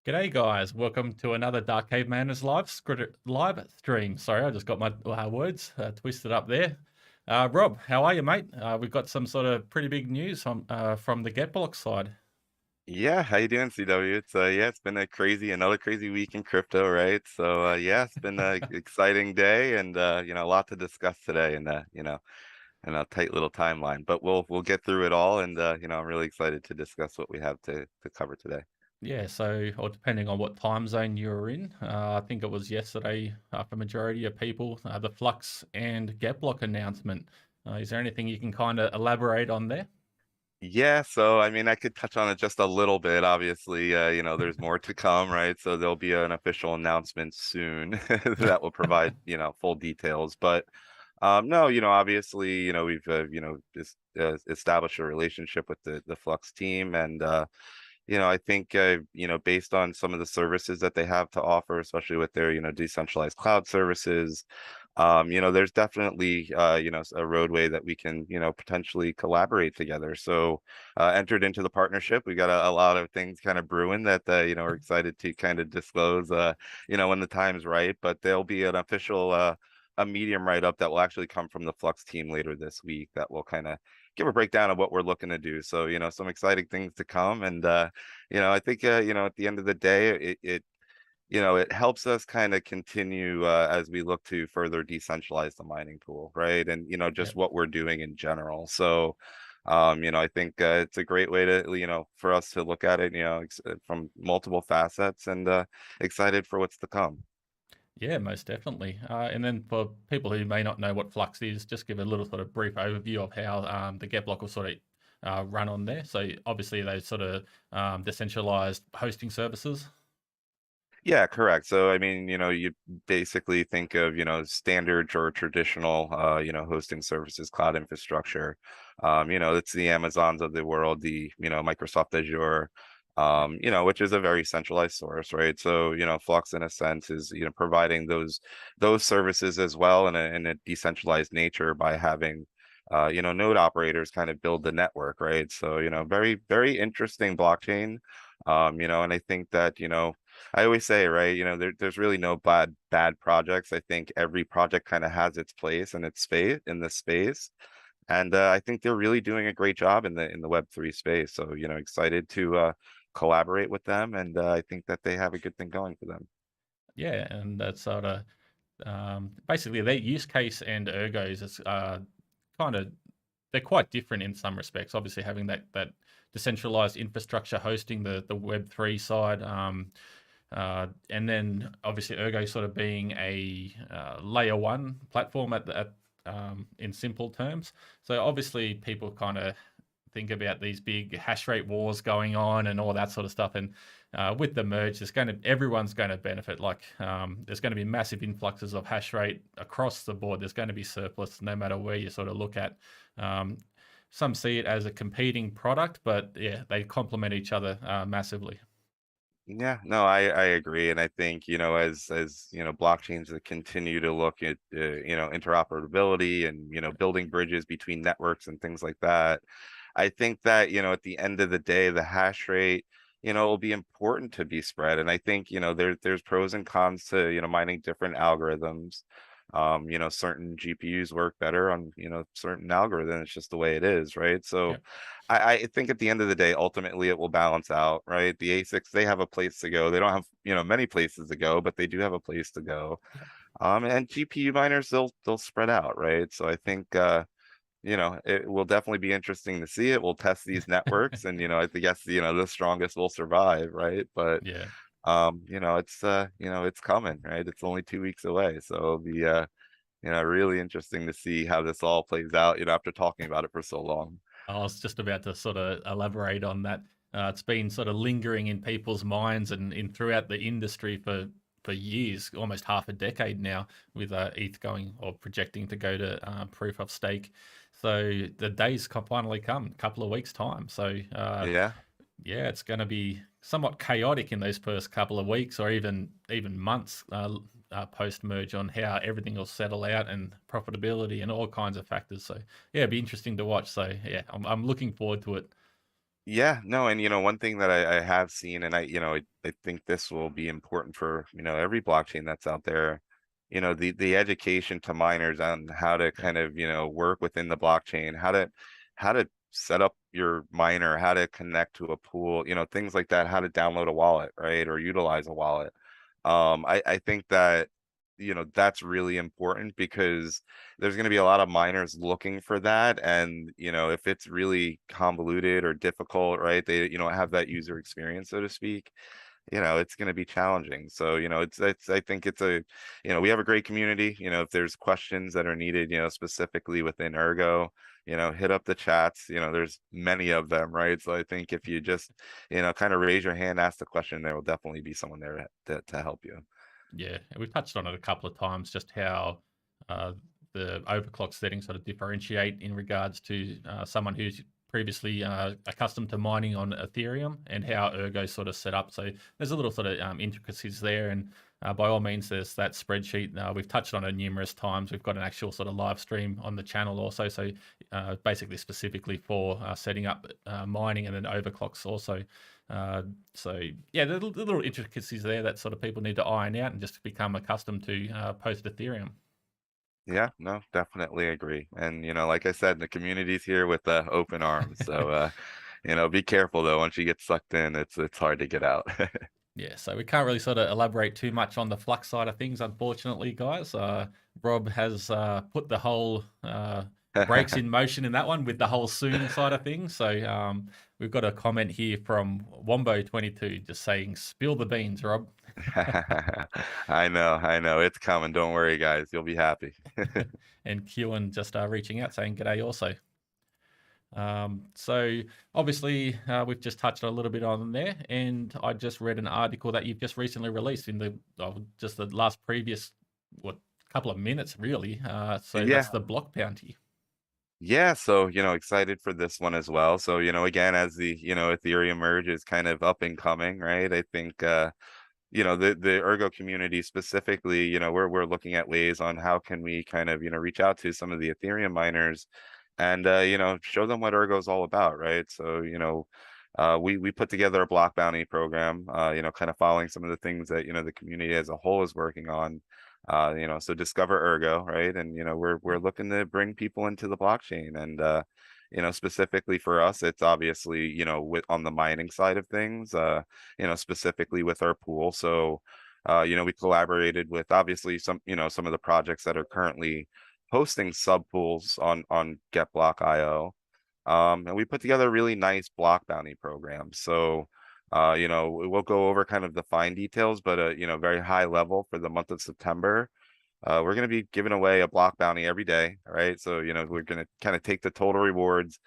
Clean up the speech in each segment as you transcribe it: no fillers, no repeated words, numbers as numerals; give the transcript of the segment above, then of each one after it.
G'day, guys. Welcome to another Dark Cave Manners live stream. Sorry, I just got my words twisted up there. Rob, how are you, mate? We've got some sort of pretty big news from the GetBlok side. Yeah, how you doing, CW? It's been another crazy week in crypto, right? It's been a exciting day and a lot to discuss today and in a tight little timeline. But we'll get through it all and I'm really excited to discuss what we have to cover today. Yeah, so, or depending on what time zone you're in, I think it was yesterday for majority of people, the Flux and GetBlok announcement. Is there anything you can kind of elaborate on there? Yeah, so I mean, I could touch on it just a little bit. Obviously, there's more to come, right? So there'll be an official announcement soon that will provide, full details. But no, obviously, we've just established a relationship with the Flux team, and I think based on some of the services that they have to offer, especially with their decentralized cloud services, there's definitely a roadway that we can potentially collaborate together. So entered into the partnership. We got a lot of things kind of brewing that we're excited to kind of disclose when the time's right. But there'll be an official a medium write-up that will actually come from the Flux team later this week that will kind of give a breakdown of what we're looking to do. So, some exciting things to come. And, I think, at the end of the day, it helps us kind of continue as we look to further decentralize the mining pool, right? And, Yeah. just what we're doing in general. So, I think it's a great way to, for us to look at it, from multiple facets and excited for what's to come. Yeah, most definitely. And then for people who may not know what Flux is, just give a little sort of brief overview of how the GetBlok will sort of run on there. So obviously those sort of decentralized hosting services. Yeah, correct. So, I mean, you basically think of, standard or traditional, hosting services, cloud infrastructure. It's the Amazons of the world, the, Microsoft Azure, which is a very centralized source, right? So, Flux in a sense is, providing those services as well in a decentralized nature by having node operators kind of build the network, right? So, very, very interesting blockchain. And I think that, I always say, right, there's really no bad projects. I think every project kind of has its place and its space in the space. And I think they're really doing a great job in the Web3 space. So, excited to collaborate with them. And I think that they have a good thing going for them. Yeah, and that's sort of basically their use case and Ergo's is kind of they're quite different in some respects. Obviously, having that decentralized infrastructure hosting the Web3 side. And then obviously Ergo sort of being a layer one platform in simple terms. So obviously people kind of think about these big hash rate wars going on and all that sort of stuff. And with the merge, everyone's going to benefit. Like there's going to be massive influxes of hash rate across the board. There's going to be surplus no matter where you sort of look at. Some see it as a competing product, but yeah, they complement each other massively. Yeah, no, I agree, and I think as blockchains that continue to look at interoperability and building bridges between networks and things like that, I think that at the end of the day, the hash rate will be important to be spread, and I think there's pros and cons to mining different algorithms. Certain GPUs work better on certain algorithms. It's just the way it is, right? So Yeah. I think at the end of the day, ultimately it will balance out, right? The ASICs, they have a place to go. They don't have, many places to go, but they do have a place to go. Yeah. And GPU miners, they'll spread out, right? So I think it will definitely be interesting to see it. We'll test these networks and I think yes, the strongest will survive, right? But Yeah. it's coming, right? It's only 2 weeks away. So it'll be really interesting to see how this all plays out, after talking about it for so long. I was just about to sort of elaborate on that. It's been sort of lingering in people's minds and in throughout the industry for years, almost half a decade now, with ETH going or projecting to go to proof of stake. So the days finally come, a couple of weeks time. So Yeah. yeah, it's going to be somewhat chaotic in those first couple of weeks or even months post merge on how everything will settle out and profitability and all kinds of factors. So yeah, it'd be interesting to watch. So yeah, I'm looking forward to it. Yeah, no, and one thing that I have seen, and I think this will be important for every blockchain that's out there. The education to miners on how to Yeah. kind of work within the blockchain, how to set up your miner, how to connect to a pool, things like that, how to download a wallet, right, or utilize a wallet. I think that that's really important because there's going to be a lot of miners looking for that, and if it's really convoluted or difficult, right, they have that user experience, so to speak, it's going to be challenging. So it's I think it's a we have a great community. If there's questions that are needed specifically within Ergo, hit up the chats. There's many of them, right? So I think if you just kind of raise your hand, ask the question, there will definitely be someone there to help you. Yeah, and we've touched on it a couple of times, just how uh, the overclock settings sort of differentiate in regards to someone who's previously accustomed to mining on Ethereum, and how Ergo's sort of set up. So there's a little sort of intricacies there, and by all means, there's that spreadsheet. We've touched on it numerous times. We've got an actual sort of live stream on the channel also. So basically, specifically for setting up mining and then overclocks also. Uh, so yeah, the little intricacies there that sort of people need to iron out and just become accustomed to post Ethereum. Yeah, no, definitely agree. And like I said, the community's here with open arms. So be careful though. Once you get sucked in, it's hard to get out. Yeah, so we can't really sort of elaborate too much on the Flux side of things, unfortunately, guys. Rob has put the whole brakes in motion in that one with the whole soon side of things. So we've got a comment here from Wombo22 just saying, "Spill the beans, Rob." I know. It's coming. Don't worry, guys. You'll be happy. And Kewan just reaching out saying, "G'day," also. So obviously we've just touched a little bit on there, and I just read an article that you've just recently released in just the last previous couple of minutes really. So that's Yeah. the Blok Bounty. Yeah, so excited for this one as well. So again, as the Ethereum merge is kind of up and coming, right? I think the Ergo community specifically, we're looking at ways on how can we kind of reach out to some of the Ethereum miners and show them what Ergo is all about, right? So we put together a block bounty program, kind of following some of the things that the community as a whole is working on. So discover Ergo, right? And we're looking to bring people into the blockchain, and specifically for us, it's obviously with on the mining side of things, specifically with our pool. So we collaborated with obviously some of the projects that are currently hosting sub pools on GetBlok IO. And we put together a really nice block bounty program. So, we'll go over kind of the fine details, but very high level for the month of September. We're going to be giving away a block bounty every day, right? So, we're going to kind of take the total rewards,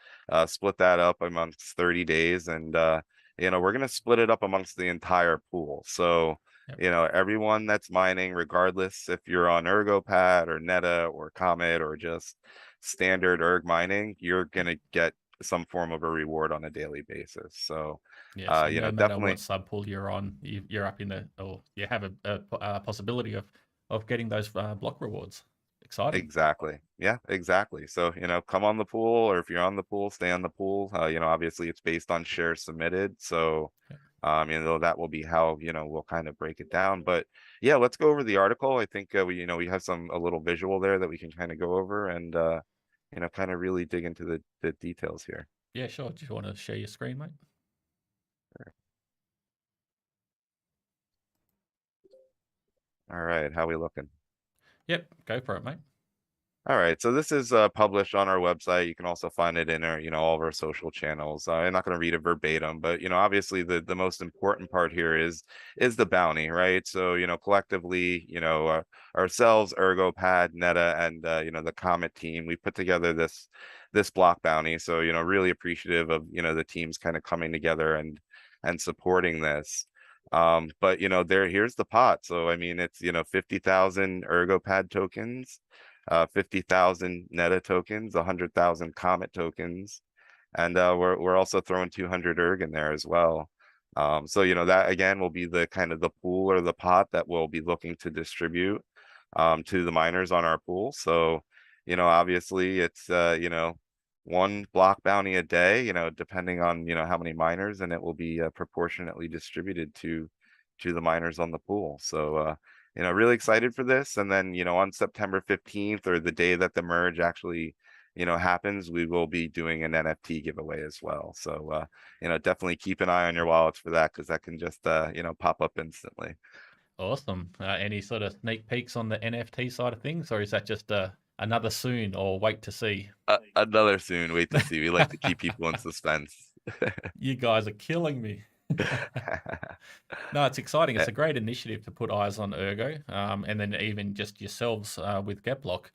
split that up amongst 30 days, and we're going to split it up amongst the entire pool. So, Yep. everyone that's mining, regardless if you're on ErgoPad or NETA or Comet or just standard erg mining, you're going to get some form of a reward on a daily basis. So, Yeah, so no matter what definitely. sub pool you're on, you're up in the, or you have a possibility of getting those block rewards. Exciting. Exactly. Yeah, exactly. So, come on the pool, or if you're on the pool, stay on the pool. Obviously it's based on shares submitted. So, Yep. that will be how, we'll kind of break it down. But yeah, let's go over the article. I think we have a little visual there that we can kind of go over and, kind of really dig into the details here. Yeah, sure. Do you want to share your screen, mate? All right. How we looking? Yep, go for it, mate. All right, so this is published on our website. You can also find it in our, all of our social channels. I'm not going to read it verbatim, but obviously the most important part here is the bounty, right? So collectively, ourselves, Ergo, Pad, Neta, and the Comet team, we put together this block bounty. So really appreciative of the teams kind of coming together and supporting this. But here's the pot. So I mean, it's 50,000 Ergo Pad tokens, 50,000 NETA tokens, 100,000 Comet tokens, and we're also throwing 200 ERG in there as well. So that again will be the kind of the pool or the pot that we'll be looking to distribute to the miners on our pool. So obviously it's one block bounty a day, depending on, how many miners, and it will be proportionately distributed to the miners on the pool. So, really excited for this. And then, on September 15th, or the day that the merge actually, happens, we will be doing an NFT giveaway as well. So, definitely keep an eye on your wallets for that, because that can just, pop up instantly. Awesome. Any sort of sneak peeks on the NFT side of things, or is that just another soon or wait to see? Another soon, wait to see. We like to keep people in suspense. You guys are killing me. No, it's exciting. It's a great initiative to put eyes on Ergo, and then even just yourselves with GetBlok,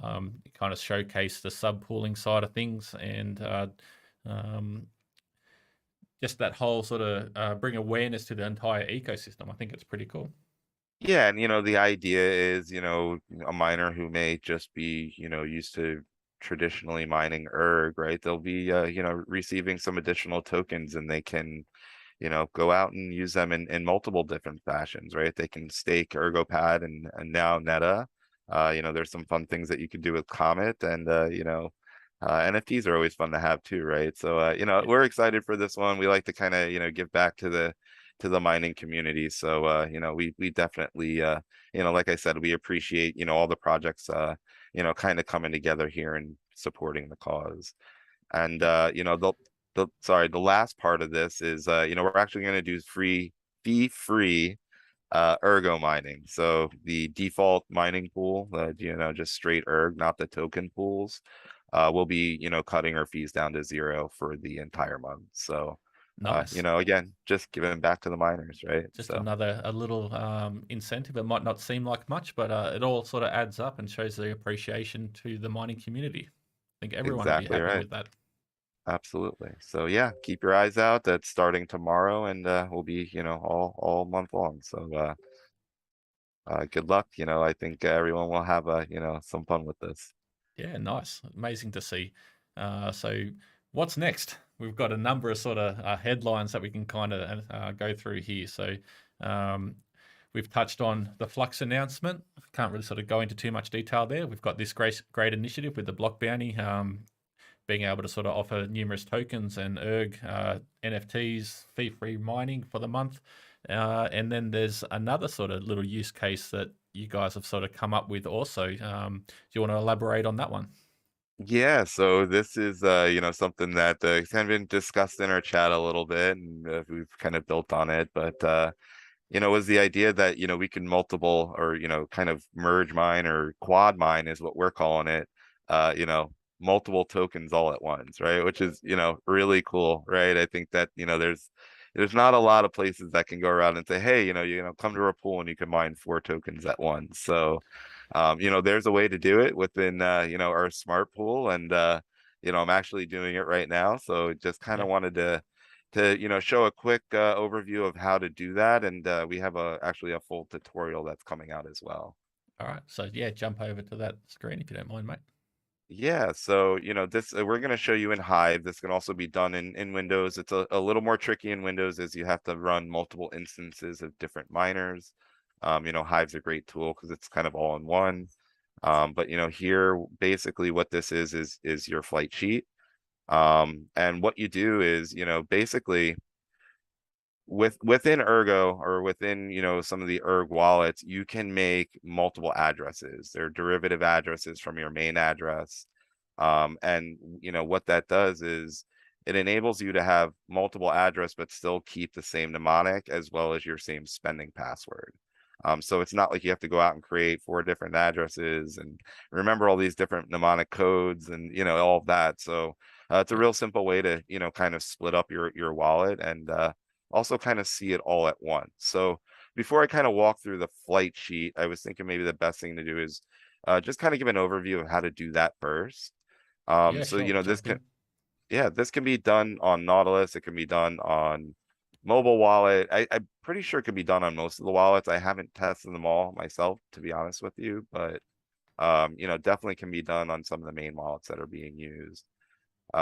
kind of showcase the sub pooling side of things, and um, just that whole sort of bring awareness to the entire ecosystem. I think it's pretty cool. Yeah, and the idea is, a miner who may just be, used to traditionally mining erg, right? They'll be receiving some additional tokens, and they can, go out and use them in multiple different fashions, right? They can stake Ergo Pad and now NETA. There's some fun things that you can do with Comet, and NFTs are always fun to have too, right? So Yeah. we're excited for this one. We like to kind of, give back to the mining community. So we definitely like I said, we appreciate, all the projects kind of coming together here and supporting the cause. And Yeah. the last part of this is we're actually going to do fee-free Ergo mining. So the default mining pool, just straight erg, not the token pools, we'll be, cutting our fees down to 0 for the entire month. So Nice. again, just giving back to the miners, right? Just So a little incentive. It might not seem like much, but it all sort of adds up and shows the appreciation to the mining community. I think everyone will be exactly happy right. with that. Absolutely. So yeah, keep your eyes out. That's starting tomorrow, and we'll be, all month long. So good luck. I think everyone will have some fun with this. Yeah, nice. Amazing to see. So, what's next? We've got a number of sort of headlines that we can kind of go through here. So, um, we've touched on the Flux announcement. Can't really sort of go into too much detail there. We've got this great initiative with the Blok Bounty, being able to sort of offer numerous tokens and NFTs, fee-free mining for the month. And then there's another sort of little use case that you guys have sort of come up with also. Do you want to elaborate on that one? Yeah, so this is something that kind of been discussed in our chat a little bit, and we've kind of built on it. But was the idea that we can multiple, or kind of merge mine, or quad mine is what we're calling it, uh you know multiple tokens all at once, right? Which is really cool, right? I think that there's not a lot of places that can go around and say, hey, come to our pool and you can mine 4 tokens at once. So there's a way to do it within our smart pool, and I'm actually doing it right now. So just kind Yeah. of wanted to show a quick overview of how to do that, and we have actually a full tutorial that's coming out as well. All right. So yeah, jump over to that screen if you don't mind, mate. Yeah, so this we're going to show you in Hive. This can also be done in Windows. It's a little more tricky in Windows, as you have to run multiple instances of different miners. Hive's a great tool because it's kind of all in one. But here basically what this is your flight sheet. And what you do is, basically within Ergo, or within some of the Erg wallets, you can make multiple addresses. They're derivative addresses from your main address. And what that does is it enables you to have multiple address but still keep the same mnemonic as well as your same spending password. So it's not like you have to go out and create 4 different addresses and remember all these different mnemonic codes and all of that. So it's a Yeah. real simple way to kind of split up your wallet, and also kind of see it all at once. So before I kind of walk through the flight sheet, I was thinking maybe the best thing to do is just kind of give an overview of how to do that first. Yeah, So sure. this Jump can in. yeah, this can be done on Nautilus. It can be done on mobile wallet. I'm pretty sure it can be done on most of the wallets. I haven't tested them all myself, to be honest with you, but definitely can be done on some of the main wallets that are being used.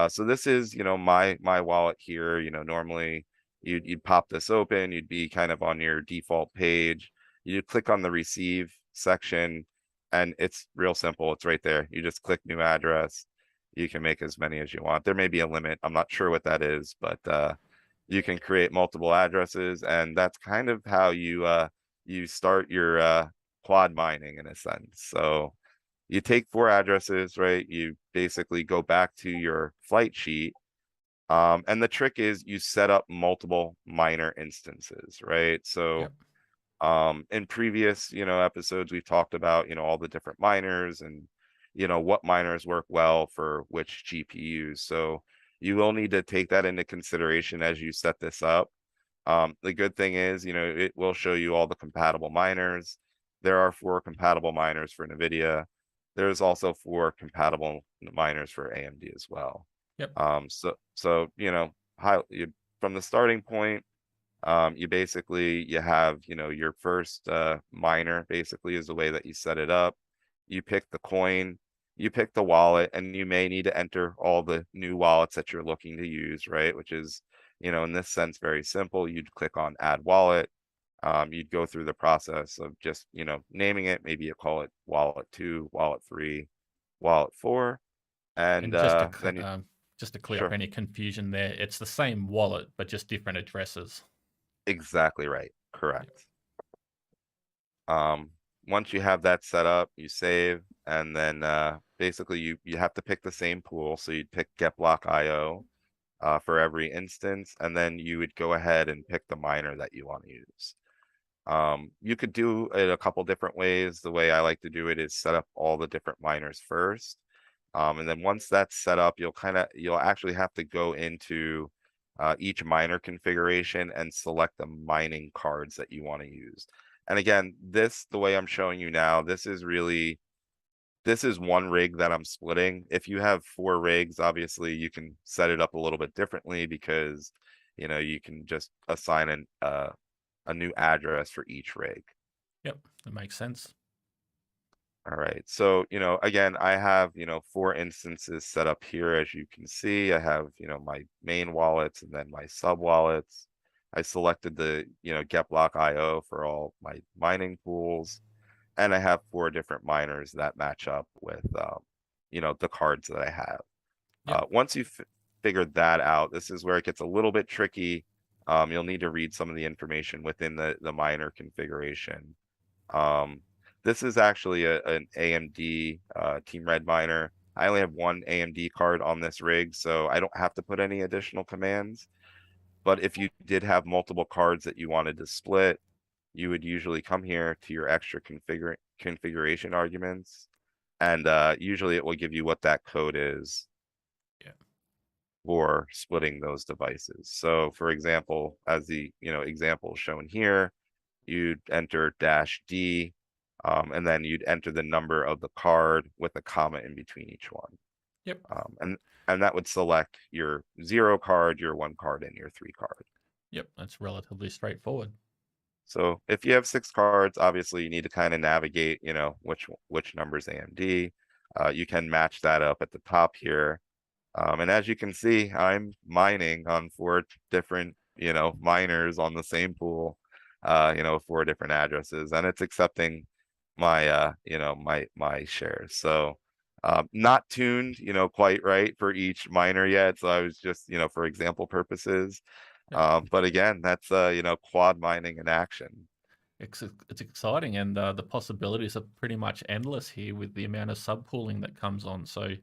So this is, my wallet here. Normally you'd pop this open, you'd be kind of on your default page. You click on the receive section, and it's real simple. It's right there. You just click new address. you can make as many as you want. There may be a limit. I'm not sure what that is, but you can create multiple addresses, and that's kind of how you start your quad mining in a sense. So you take 4 addresses, right? You basically go back to your flight sheet. And the trick is you set up multiple miner instances, right? So Yep. in previous, episodes, we've talked about, all the different miners and, what miners work well for which GPUs. So you will need to take that into consideration as you set this up. The good thing is, it will show you all the compatible miners. There are 4 compatible miners for NVIDIA. There's also 4 compatible miners for AMD as well. Yep. So from the starting point, you basically you have your first miner basically is the way that you set it up. You pick the coin, you pick the wallet, and you may need to enter all the new wallets that you're looking to use, right? Which is, in this sense, very simple. You'd click on add wallet. You'd go through the process of just, naming it. Maybe you call it wallet 2, wallet 3, wallet 4, and And just to then you just to clear up sure. any confusion there, it's the same wallet but just different addresses. Exactly right. Yep. Correct. Um, Once you have that set up, you save, and then basically you have to pick the same pool. So you'd pick GetBlok IO for every instance, and then you would go ahead and pick the miner that you want to use. You could do it a couple different ways. The way I like to do it is set up all the different miners first. And then once that's set up, you'll actually have to go into each miner configuration and select the mining cards that you want to use. And again, the way I'm showing you now, this is one rig that I'm splitting. If you have 4 rigs, obviously you can set it up a little bit differently because, you can just assign a new address for each rig. Yep. That makes sense. All right. So, again, I have, 4 instances set up here. As you can see, I have, my main wallets and then my sub wallets. I selected the, GetBlok IO for all my mining pools. And I have 4 different miners that match up with, the cards that I have. Yep. Once you've figured that out, this is where it gets a little bit tricky. You'll need to read some of the information within the miner configuration. This is actually an AMD Team Red miner. I only have 1 AMD card on this rig, so I don't have to put any additional commands. But if you did have multiple cards that you wanted to split, you would usually come here to your extra configuration arguments, and usually it will give you what that code is Yeah. for splitting those devices. So for example, as the example shown here, you'd enter -D, and then you'd enter the number of the card with a comma in between each one. Yep. And that would select your 0 card, your 1 card, and your 3 card. Yep. That's relatively straightforward. So if you have 6 cards, obviously you need to kind of navigate, which numbers AMD. You can match that up at the top here. And as you can see, I'm mining on 4 different, miners on the same pool, 4 different addresses, and it's accepting my, my shares. So not tuned, quite right for each miner yet. So I was just, for example purposes. Yep. But again, that's, quad mining in action. It's exciting, and the possibilities are pretty much endless here with the amount of subpooling that comes on. So,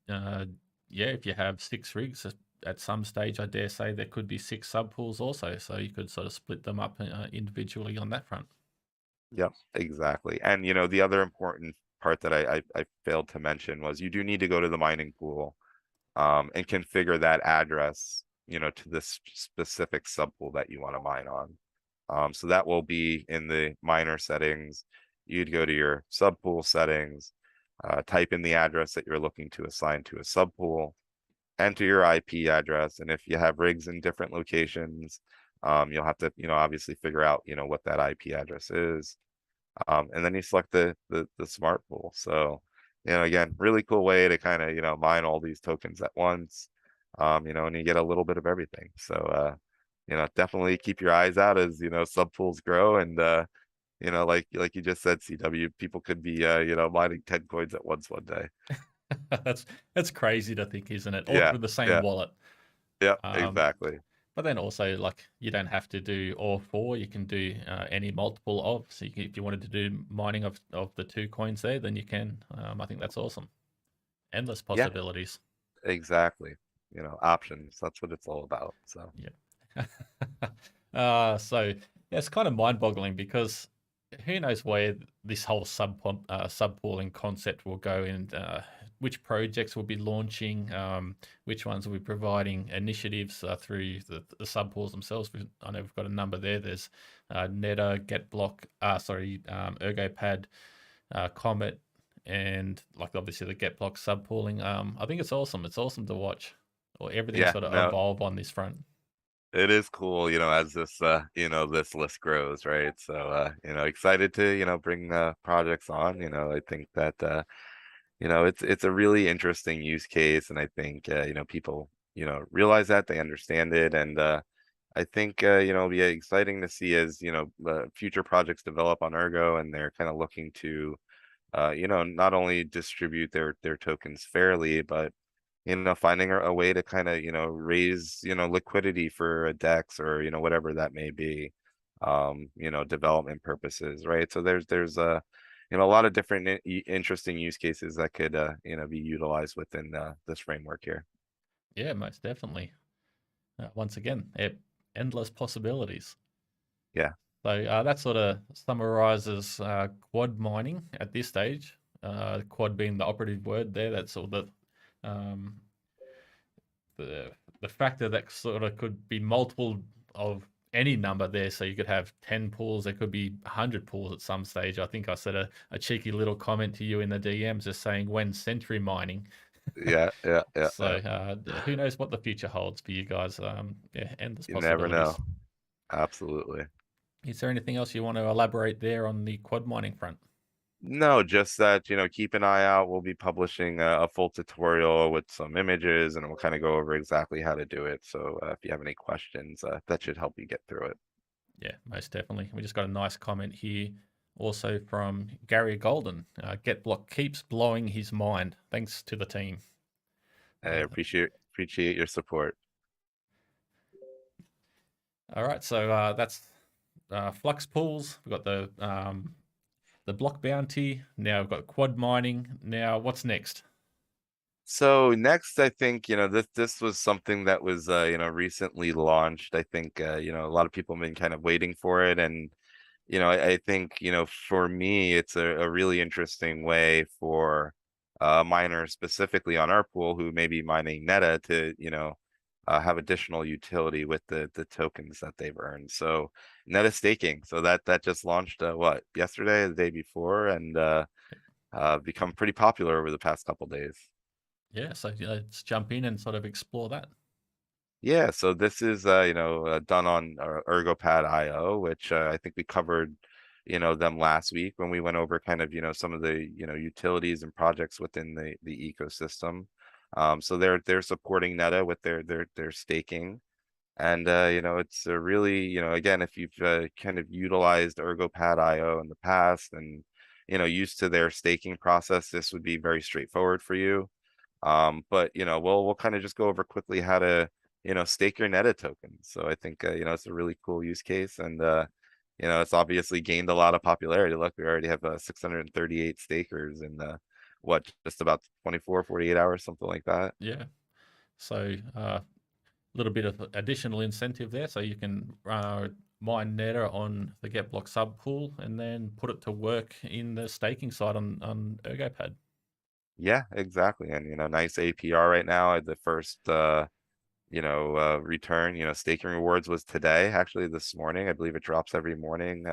uh, yeah, if you have 6 rigs at some stage, I dare say there could be 6 subpools also. So you could sort of split them up individually on that front. Yep, exactly. And the other important part that I failed to mention was you do need to go to the mining pool and configure that address, to this specific subpool that you want to mine on. So that will be in the miner settings. You'd go to your subpool settings, type in the address that you're looking to assign to a subpool, enter your IP address, and if you have rigs in different locations, you'll have to, obviously figure out, what that IP address is. And then you select the smart pool. So, again, really cool way to kind of, mine all these tokens at once. And you get a little bit of everything. So, definitely keep your eyes out as, subpools grow. And, like you just said, CW, people could be, mining 10 coins at once one day. That's that's crazy to think, isn't it? All Yeah, through the same yeah, wallet. yeah, Um, exactly. but then also, like, you don't have to do all four. You can do any multiple of. So if you wanted to do mining of the two coins there, then you can. I think that's awesome. Endless Yeah, possibilities. exactly. Options. That's what it's all about. So Yeah. So yeah, it's kind of mind-boggling because who knows where this whole subpooling concept will go and which projects will be launching, which ones will be providing initiatives through the subpools themselves. I know we've got a number there. There's NETA, GetBlok, ErgoPad, Comet, and like obviously the GetBlok subpooling. I think it's awesome. It's awesome to watch, or everything yeah, sort of no, evolve on this front. it is cool, as this this list grows, right? So excited to, bring projects on. I think that it's a really interesting use case, and I think people, realize that they understand it, and I think it'll be exciting to see as, future projects develop on Ergo, and they're kind of looking to not only distribute their tokens fairly, but finding a way to kind of raise liquidity for a DEX, or whatever that may be, development purposes, right? So there's a lot of different interesting use cases that could be utilized within this framework here. Yeah, most definitely. Once again, endless possibilities. Yeah. So that sort of summarizes quad mining at this stage. Quad being the operative word there. That's sort of um, the the factor that sort of could be multiple of any number there. So you could have 10 pools. There could be 100 pools at some stage. I think I said a cheeky little comment to you in the DMs just saying when century mining. Yeah, yeah, yeah, So yeah. who knows what the future holds for you guys? Yeah, endless You never know. possibilities. Absolutely. Is there anything else you want to elaborate there on the quad mining front? No, just that, keep an eye out. We'll be publishing a full tutorial with some images, and we'll kind of go over exactly how to do it. So if you have any questions, that should help you get through it. Yeah, most definitely. We just got a nice comment here, also from Gary Golden. GetBlok keeps blowing his mind. Thanks to the team. I Uh, appreciate your support. all right, so that's Flux pools. We've got the Blok Bounty. Now we've got quad mining. Now what's next? So next, I think, this was something that was recently launched. I think a lot of people have been kind of waiting for it, and I think, for me, it's a really interesting way for miners specifically on our pool who may be mining NETA to, have additional utility with the tokens that they've earned. So NETA staking. So that just launched what, yesterday, the day before, and become pretty popular over the past couple days. Yeah, so let's jump in and sort of explore that. Yeah, so this is done on ErgoPad.io, which I think we covered them last week when we went over kind of some of the utilities and projects within the ecosystem. So they're supporting NETA with their staking, and it's a really, again, if you've kind of utilized ErgoPad.io in the past and used to their staking process, this would be very straightforward for you. But we'll kind of just go over quickly how to stake your NETA tokens. So I think it's a really cool use case, and it's obviously gained a lot of popularity. Look, we already have 638 stakers in what, just about 24, 48 hours, something like that. Yeah. So a little bit of additional incentive there. So you can mine NETA on the GetBlok subpool and then put it to work in the staking side on ErgoPad. Yeah, exactly. And nice APR right now. The first return, staking rewards was today, actually this morning. I believe it drops every morning,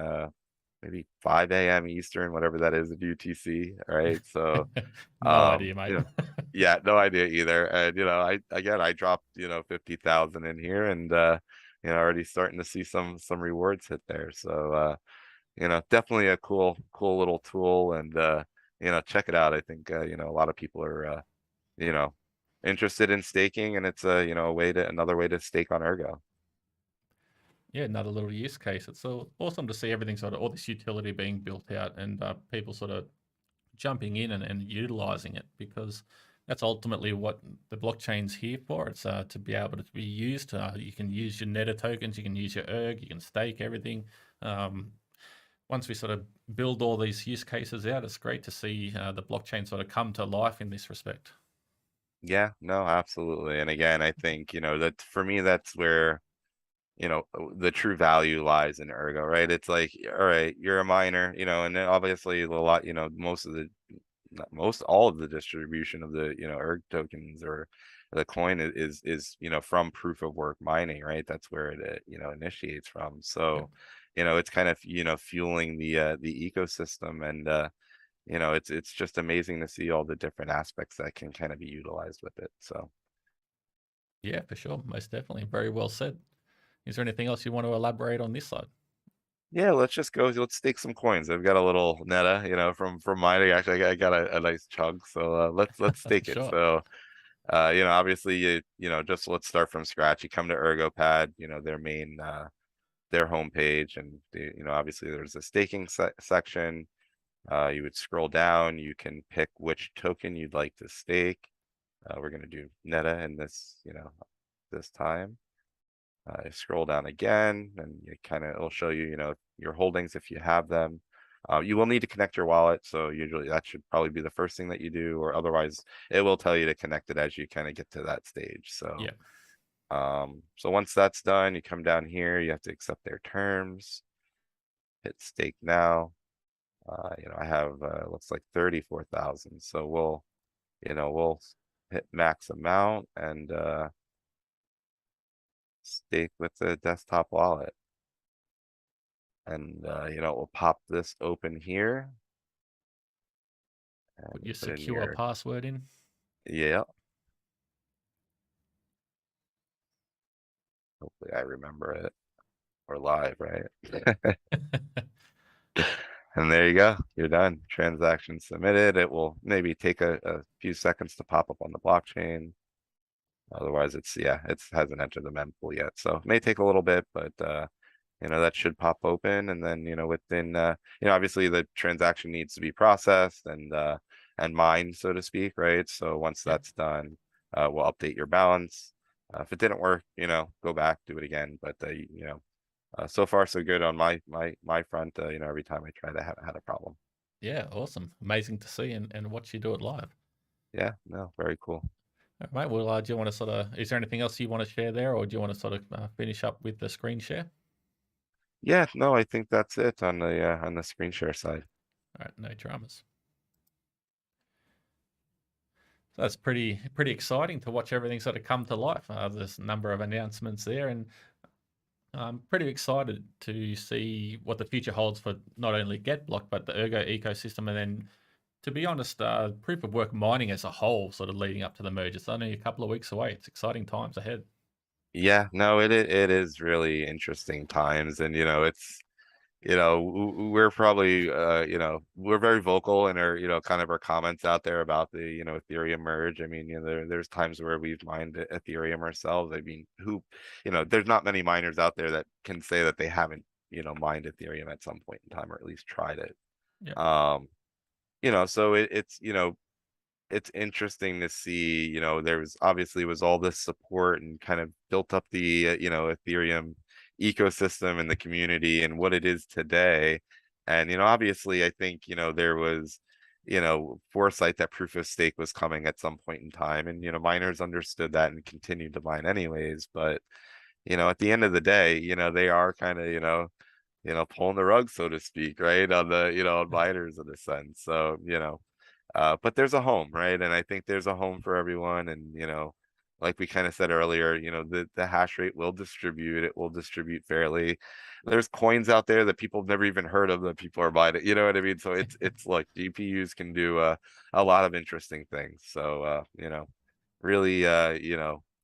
maybe 5 a.m. Eastern, whatever that is at UTC. Right. So No idea, mate. you know, yeah, no idea either. And I dropped, 50,000 in here, and already starting to see some rewards hit there. So definitely a cool little tool, and check it out. I think a lot of people are you know, interested in staking, and it's a, another way to stake on Ergo. Yeah, another little use case. It's so awesome to see everything sort of all this utility being built out and people sort of jumping in and utilizing it, because that's ultimately what the blockchain's here for. It's to be able to be used. You can use your NETA tokens, you can use your ERG, you can stake everything. Once we sort of build all these use cases out, it's great to see the blockchain sort of come to life in this respect. Yeah, no, absolutely. And again, I think, that for me, that's where, the true value lies in Ergo, right? It's like, all right, you're a miner, and then obviously a lot, most of the, not most, all of the distribution of the, Erg tokens or the coin is, from proof of work mining, right? That's where it, initiates from. Yep. So, it's kind of, fueling the ecosystem, and, it's just amazing to see all the different aspects that can kind of be utilized with it. So. Yeah, for sure. Most definitely. Very well said. Is there anything else you want to elaborate on this side? Yeah, let's just go. Let's stake some coins. I've got a little NETA, from mining. Actually, I got a nice chunk. So let's stake it. Sure. So obviously just let's start from scratch. You come to ErgoPad, their main their homepage, and obviously there's a staking section. You would scroll down. You can pick which token you'd like to stake. We're gonna do NETA in this this time. Scroll down again, and it'll show you, your holdings if you have them. You will need to connect your wallet, so usually that should probably be the first thing that you do, or otherwise it will tell you to connect it as you kind of get to that stage. So, Yeah. so once that's done, you come down here, you have to accept their terms, hit stake now. I have looks like 34,000, so we'll hit max amount and stake with the desktop wallet. And we'll pop this open here and Put you your put in secure password in. yeah, hopefully I remember it. We're live, right? And there you go, you're done. Transaction submitted. It will maybe take a few seconds to pop up on the blockchain. Otherwise, it hasn't entered the mempool yet, so it may take a little bit, but that should pop open, and then within obviously the transaction needs to be processed and mined, so to speak, right? So once Yep. that's done, we'll update your balance. If it didn't work, go back, do it again. But so far so good on my front. Every time I tried, I haven't had a problem. Yeah, awesome. Amazing to see and watch you do it live. Yeah, no, very cool. All right, well, do you want to sort of, is there anything else you want to share there, or do you want to sort of finish up with the screen share? Yeah, no, I think that's it on the screen share side. All right, no dramas. So that's pretty exciting to watch everything sort of come to life. There's a number of announcements there, and I'm pretty excited to see what the future holds for not only GetBlok but the Ergo ecosystem, and then, to be honest, proof of work mining as a whole, sort of leading up to the merge. It's only a couple of weeks away. It's exciting times ahead. Yeah, no, it is really interesting times, and it's we're probably we're very vocal in our kind of our comments out there about the Ethereum merge. I mean, there's times where we've mined Ethereum ourselves. I mean, there's not many miners out there that can say that they haven't mined Ethereum at some point in time, or at least tried it. Yep. So it's interesting to see, there was all this support and kind of built up the, Ethereum ecosystem and the community and what it is today. And, obviously, I think, there was, foresight that proof of stake was coming at some point in time. And, miners understood that and continued to mine anyways. But, at the end of the day, they are kind of, pulling the rug, so to speak, right? On the, on miners in a sense. So, but there's a home, right? And I think there's a home for everyone. And, like we kind of said earlier, the hash rate will distribute, it will distribute fairly. There's coins out there that people have never even heard of that people are buying it. You know what I mean? So it's like GPUs can do a lot of interesting things. So really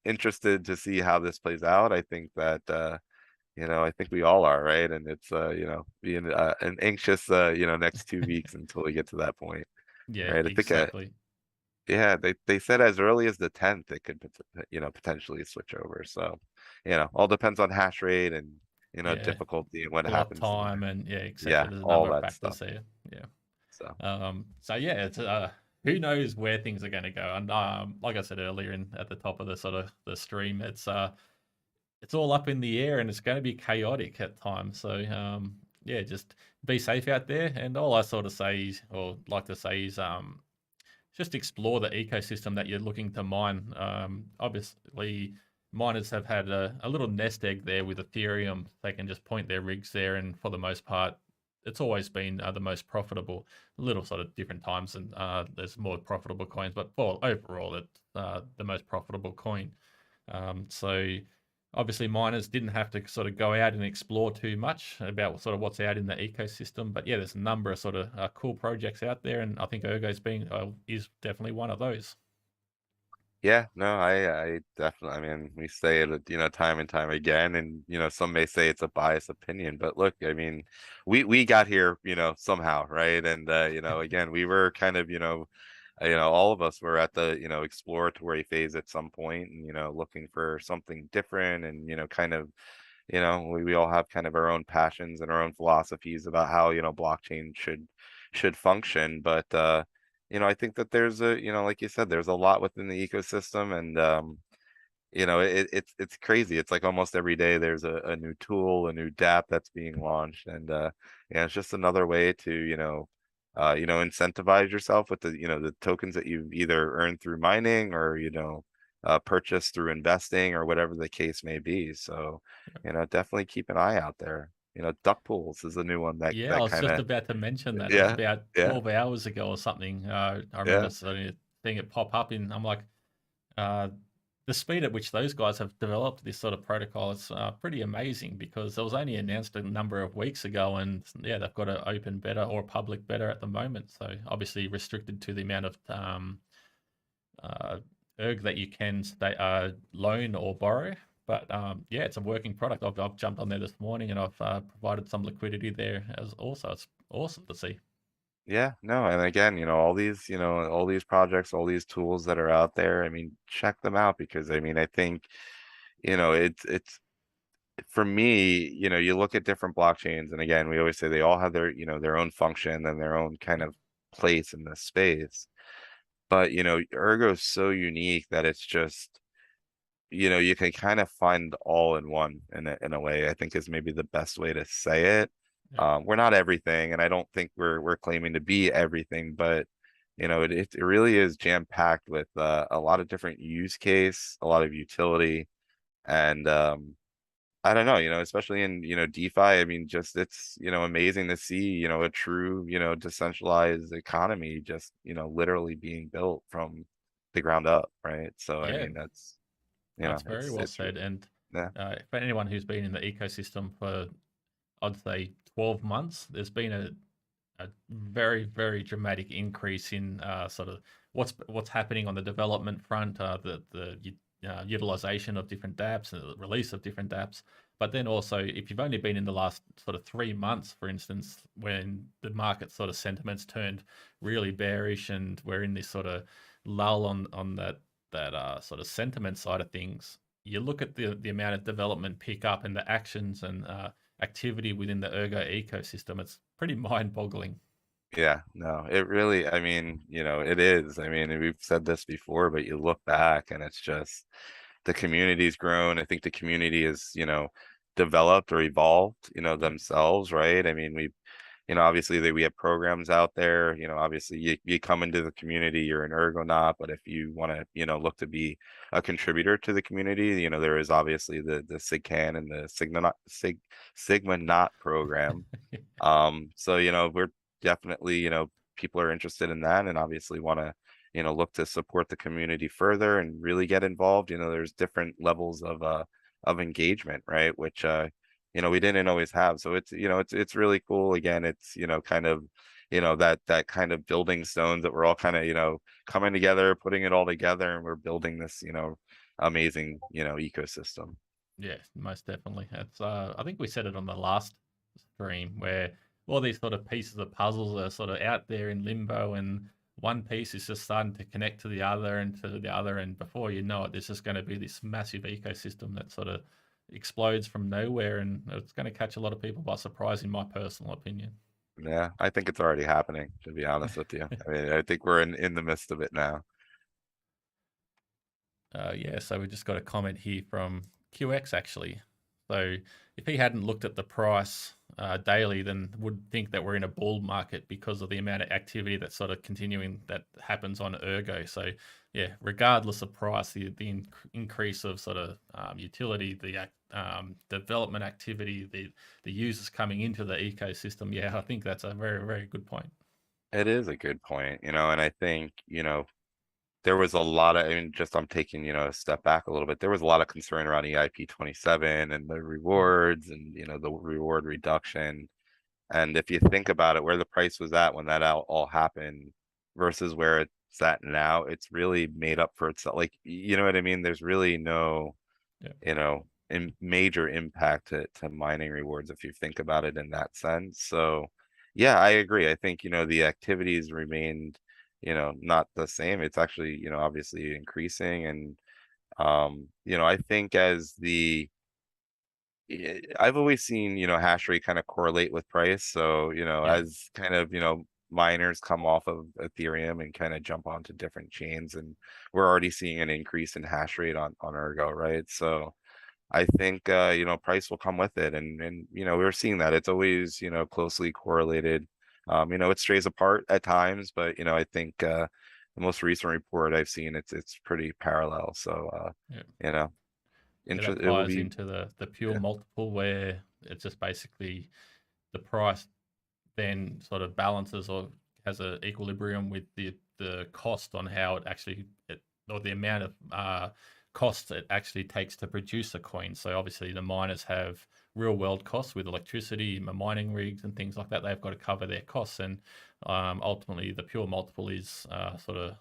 interested to see how this plays out. I think that I think we all are, right? And it's being an anxious next 2 weeks until we get to that point. Yeah, Right. I think, exactly. yeah, they said as early as the 10th it could, potentially switch over. So, all depends on hash rate and, Yeah, difficulty and what pull up happens. And time and yeah, etc. yeah, There's a all number of that stuff. factors there. Yeah. So So yeah, it's who knows where things are going to go. And like I said earlier, at the top of the sort of the stream, it's all up in the air and it's going to be chaotic at times. So yeah, just be safe out there. And all I sort of say is, or like to say is, just explore the ecosystem that you're looking to mine. Obviously, miners have had a little nest egg there with Ethereum. They can just point their rigs there, and for the most part, it's always been the most profitable. Little sort of different times, and there's more profitable coins, but for overall, it's the most profitable coin. So obviously miners didn't have to sort of go out and explore too much about sort of what's out in the ecosystem. But yeah, there's a number of sort of cool projects out there, and I think Ergo's being is definitely one of those. yeah, no, I definitely, I mean, we say it, time and time again, and some may say it's a biased opinion, but look, I mean, we got here, somehow, right? And again, we were kind of, all of us were at the, exploratory phase at some point, and looking for something different, and kind of, we all have kind of our own passions and our own philosophies about how blockchain should function, but I think that there's a, like you said, there's a lot within the ecosystem, and it's crazy. It's like almost every day there's a new tool, a new dApp that's being launched, and yeah, it's just another way to incentivize yourself with the the tokens that you've either earned through mining, or purchased through investing, or whatever the case may be. So definitely keep an eye out there. Duck pools is a new one that Yeah, I that was kind just of about to mention that. It was yeah, about yeah, 12 hours ago or something. I remember yeah. seeing it pop up in. I'm like, uh, the speed at which those guys have developed this sort of protocol is pretty amazing because it was only announced a number of weeks ago, and yeah, they've got an open beta or public beta at the moment. So obviously restricted to the amount of uh, erg that you can loan or borrow. But yeah, it's a working product. I've jumped on there this morning and I've provided some liquidity there as also. It's awesome to see. Yeah, no, and again, all these projects, all these tools that are out there, I mean, check them out, because I mean, I think, it's for me, you look at different blockchains, and again, we always say they all have their, their own function and their own kind Yeah, of place in the space. But, Ergo is so unique that it's just, you can kind of find all in one, in a way, I think is maybe the best way to say it. yeah, We're not everything, and I don't think we're claiming to be everything, but it really is jam packed with a lot of different use case, a lot of utility, and I don't know, especially in DeFi. I mean, just it's amazing to see a true decentralized economy just literally being built from the ground up, right? So I yeah. mean, that's That's very well it's said. And yeah, for anyone who's been in the ecosystem for, I'd say, 12 months, there's been a very, very dramatic increase in sort of what's happening on the development front, the utilization of different dApps, and the release of different dApps. But then also, if you've only been in the last sort of 3 months, for instance, when the market sort of sentiments turned really bearish, and we're in this sort of lull on that sort of sentiment side of things, you look at the amount of development pick up and the actions and activity within the Ergo ecosystem. It's pretty mind-boggling. yeah, no, it really, I mean, it is. I mean, we've said this before, but you look back and it's just the community's grown. I think the community is, developed or evolved, Yeah, themselves, right? I mean, obviously we have programs out there, obviously you come into the community, you're an ergonaut, but if you want to, look to be a contributor to the community, there is obviously the SIGCAN and the Sigma Knot program. So, we're definitely, people are interested in that, and obviously want to, look to support the community further and really get involved. There's different levels of engagement, right? Which we didn't always have. So it's, it's really cool. Again, it's, kind of, that kind of building stones that we're all kind of, coming together, putting it all together, and we're building this, amazing, ecosystem. yeah, most definitely. It's I think we said it on the last stream where all these sort of pieces of puzzles are sort of out there in limbo, and one piece is just starting to connect to the other and to the other, and before you know it, there's just going to be this massive ecosystem that sort of explodes from nowhere, and it's going to catch a lot of people by surprise, in my personal opinion. Yeah, I think it's already happening, to be honest with you. I mean, I think we're in the midst of it now. Yeah, so we just got a comment here from QX actually. So if he hadn't looked at the price daily, then would think that we're in a bull market because of the amount of activity that's sort of continuing that happens on Ergo. So yeah, regardless of price, the increase of sort of utility, the development activity, the users coming into the ecosystem. Yeah, I think that's a very, very good point. It is a good point, and I think, there was a lot of, I mean, just I'm taking, a step back a little bit. There was a lot of concern around EIP 27 and the Mm, rewards and, the reward reduction. And if you think about it, where the price was at when that all happened versus where it's at now, it's really made up for itself. Like, you know what I mean? There's really no, yeah, major impact to mining rewards if you think about it in that sense. So, yeah, I agree. I think, the activities remained, not the same. It's actually, obviously increasing. And, I think I've always seen, hash rate kind of correlate with price. So, yeah, as kind of, miners come off of Ethereum and kind of jump onto different chains, and we're already seeing an increase in hash rate on Ergo, right? So I think price will come with it, and we're seeing that it's always closely correlated. It strays apart at times, but I think the most recent report I've seen, it's pretty parallel. So yeah. you know, Yeah, that it will ties be. into the pure Yeah. multiple where it's just basically the price then sort of balances or has an equilibrium with the cost on how it actually or the amount of cost it actually takes to produce a coin. So obviously the miners have real world costs with electricity, mining rigs, and things like that. They've got to cover their costs, and ultimately the pure multiple is sort of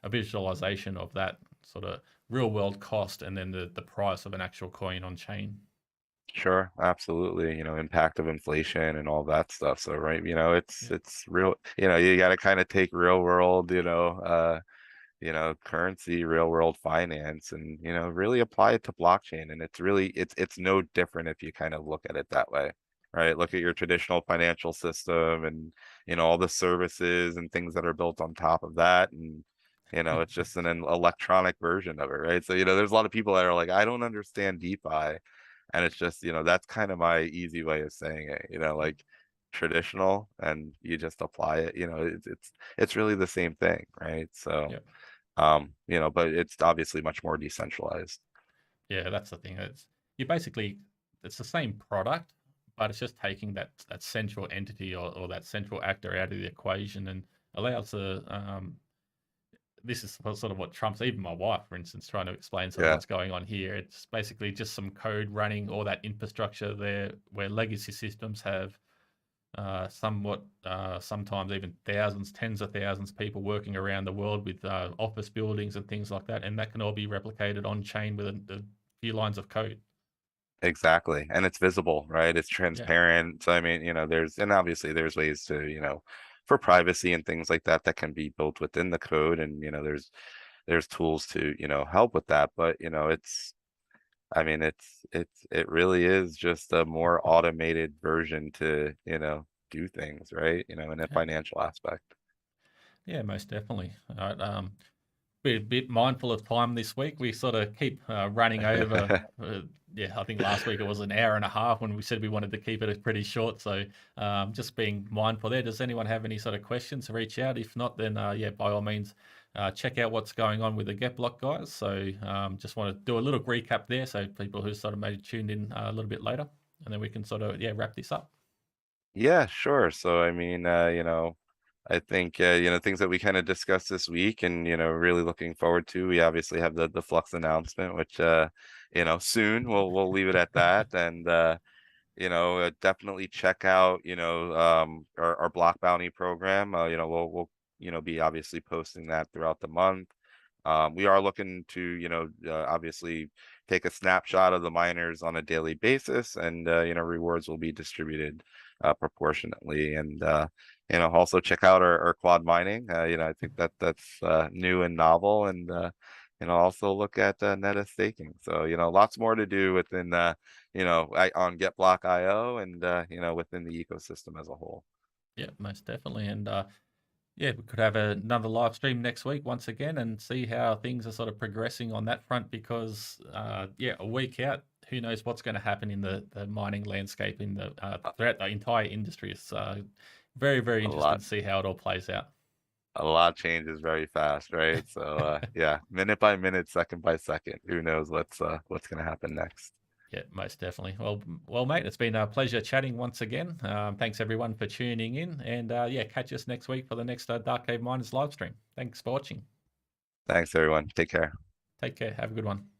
a visualization of that sort of real world cost and then the price of an actual coin on chain. Sure, absolutely. Impact of inflation and all that stuff. So, right, Yeah. it's real, you got to kind of take real world, currency, real world finance, and really apply it to blockchain. And it's no different if you kind of look at it that way, right? Look at your traditional financial system and all the services and things that are built on top of that. And it's just an electronic version of it, right? So, there's a lot of people that are like, I don't understand DeFi. And it's just, that's kind of my easy way of saying it, like traditional, and you just apply it, it's really the same thing, right? So Yeah. but it's obviously much more decentralized. Yeah, that's the thing. It's the same product, but it's just taking that central entity or that central actor out of the equation and allows the this is sort of what trumps even my wife, for instance, trying to explain sort of Yeah, what's going on here. It's basically just some code running all that infrastructure there where legacy systems have somewhat sometimes even thousands, tens of thousands of people working around the world with office buildings and things like that, and that can all be replicated on chain with a few lines of code. exactly. And it's visible, right? It's Yeah, transparent. So I mean, and obviously there's ways to, for privacy and things like that that can be built within the code. And there's tools to, help with that. But I mean, it really is just a more automated version to, do things, right? In a yeah, financial aspect. yeah, most definitely. All right, be a bit mindful of time this week. We sort of keep running over. Yeah, I think last week it was an hour and a half when we said we wanted to keep it pretty short. So just being mindful there. Does anyone have any sort of questions? Reach out. If not, then yeah, by all means, check out what's going on with the GetBlok guys. So just want to do a little recap there, so people who sort of maybe tuned in a little bit later, and then we can sort of yeah wrap this up. Yeah, sure. So I mean, I think things that we kind of discussed this week, and really looking forward to. We obviously have the Flux announcement, which soon. We'll leave it at that, and definitely check out our Block Bounty program. We'll be obviously posting that throughout the month. We are looking to obviously take a snapshot of the miners on a daily basis, and rewards will be distributed proportionately. And also check out our quad mining. I think that's new and novel, and also look at NETA staking. So, lots more to do within on GetBlok IO and within the ecosystem as a whole. Yeah, most definitely. And yeah, we could have another live stream next week once again and see how things are sort of progressing on that front because, yeah, a week out, who knows what's going to happen in the mining landscape in the A, throughout the entire industry. It's very, very a interested lot to see how it all plays out. a lot changes very fast, right? So yeah, minute by minute, second by second, who knows what's gonna happen next. Yeah, most definitely. Well, mate, it's been a pleasure chatting once again. Thanks everyone for tuning in, and yeah, catch us next week for the next Dark Cave Miners live stream. Thanks for watching. Thanks everyone. Take care. Take care. Have a good one.